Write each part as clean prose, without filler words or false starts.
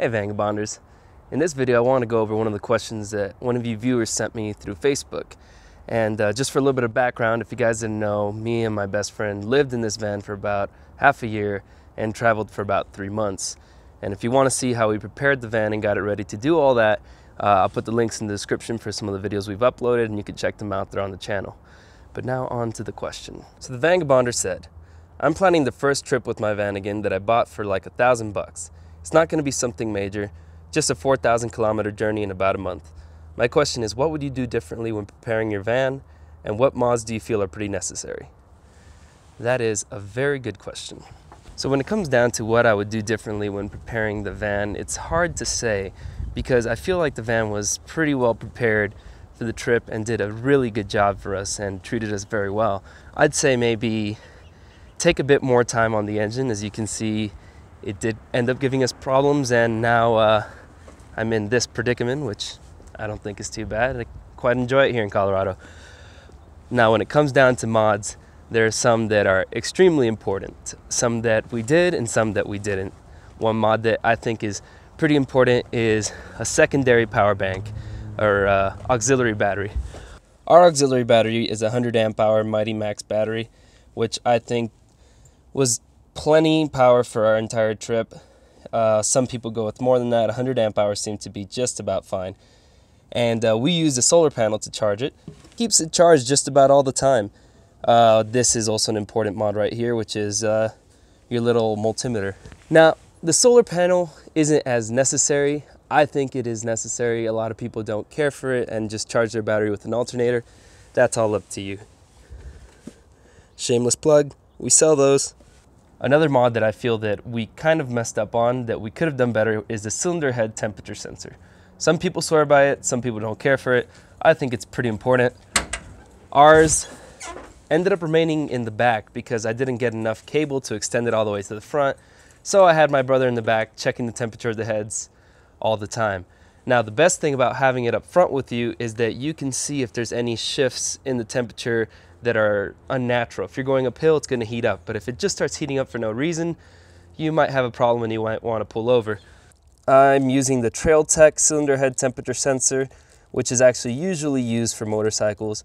Hey Vangabonders. In this video I want to go over one of the questions that one of you viewers sent me through Facebook. And just for a little bit of background, if you guys didn't know, me and my best friend lived in this van for about half a year and traveled for about 3 months. And if you want to see how we prepared the van and got it ready to do all that, I'll put the links in the description for some of the videos we've uploaded and you can check them out there on the channel. But now on to the question. So the Vangabonder said, I'm planning the first trip with my van again that I bought for like $1,000. It's not going to be something major, just a 4,000 kilometer journey in about a month. My question is, what would you do differently when preparing your van, and what mods do you feel are pretty necessary? That is a very good question. So when it comes down to what I would do differently when preparing the van, it's hard to say because I feel like the van was pretty well prepared for the trip and did a really good job for us and treated us very well. I'd say maybe take a bit more time on the engine. As you can see, it did end up giving us problems, and now I'm in this predicament, which I don't think is too bad. I quite enjoy it here in Colorado. Now, when it comes down to mods, there are some that are extremely important, some that we did and some that we didn't. One mod that I think is pretty important is a secondary power bank, or auxiliary battery. Our auxiliary battery is a 100 amp hour Mighty Max battery, which I think was plenty power for our entire trip. Some people go with more than that. 100 amp hours seem to be just about fine. And we used a solar panel to charge it. Keeps it charged just about all the time. This is also an important mod right here, which is your little multimeter. Now, the solar panel isn't as necessary. I think it is necessary. A lot of people don't care for it and just charge their battery with an alternator. That's all up to you. Shameless plug, we sell those. Another mod that I feel that we kind of messed up on, that we could have done better, is the cylinder head temperature sensor. Some people swear by it, some people don't care for it. I think it's pretty important. Ours ended up remaining in the back because I didn't get enough cable to extend it all the way to the front. So I had my brother in the back checking the temperature of the heads all the time. Now, the best thing about having it up front with you is that you can see if there's any shifts in the temperature that are unnatural. If you're going uphill, it's going to heat up. But if it just starts heating up for no reason, you might have a problem and you might want to pull over. I'm using the Trail Tech cylinder head temperature sensor, which is actually usually used for motorcycles,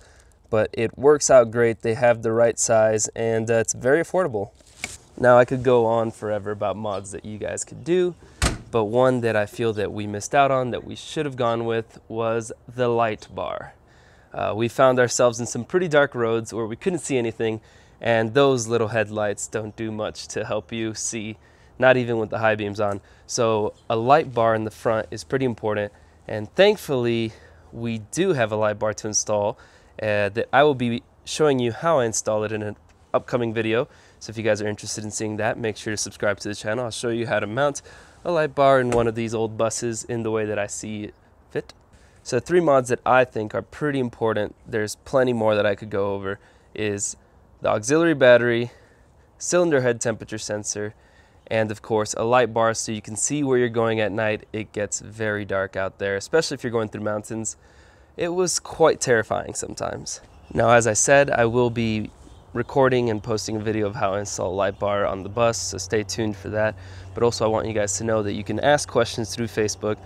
but it works out great. They have the right size and it's very affordable. Now, I could go on forever about mods that you guys could do, but one that I feel that we missed out on that we should have gone with was the light bar. We found ourselves in some pretty dark roads where we couldn't see anything, and those little headlights don't do much to help you see, not even with the high beams on. So a light bar in the front is pretty important, and thankfully we do have a light bar to install that I will be showing you how I install it in an upcoming video. So if you guys are interested in seeing that, make sure to subscribe to the channel. I'll show you how to mount a light bar in one of these old buses in the way that I see it fit. So 3 mods that I think are pretty important, there's plenty more that I could go over, is the auxiliary battery, cylinder head temperature sensor, and of course a light bar so you can see where you're going at night. It gets very dark out there, especially if you're going through mountains. It was quite terrifying sometimes. Now, as I said, I will be recording and posting a video of how I install a light bar on the bus, so stay tuned for that. But also I want you guys to know that you can ask questions through Facebook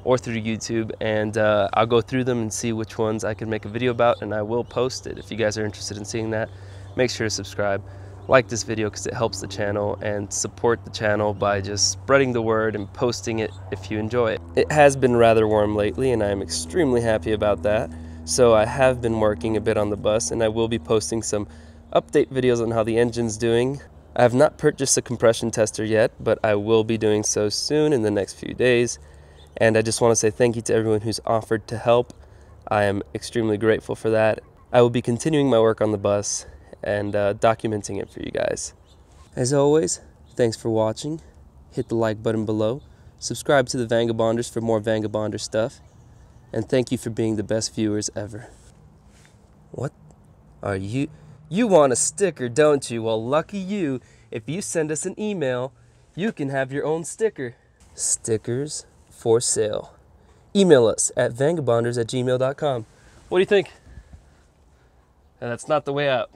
or through YouTube, and I'll go through them and see which ones I can make a video about, and I will post it. If you guys are interested in seeing that, make sure to subscribe, like this video because it helps the channel, and support the channel by just spreading the word and posting it if you enjoy it. It has been rather warm lately, and I'm extremely happy about that. So I have been working a bit on the bus, and I will be posting some update videos on how the engine's doing. I have not purchased a compression tester yet, but I will be doing so soon in the next few days. And I just want to say thank you to everyone who's offered to help. I am extremely grateful for that. I will be continuing my work on the bus and documenting it for you guys. As always, thanks for watching. Hit the like button below. Subscribe to the Vangabonders for more Vangabonder stuff. And thank you for being the best viewers ever. What are you? You want a sticker, don't you? Well, lucky you. If you send us an email, you can have your own sticker. Stickers for sale. Email us at vangabonders@gmail.com. What do you think? And that's not the way out.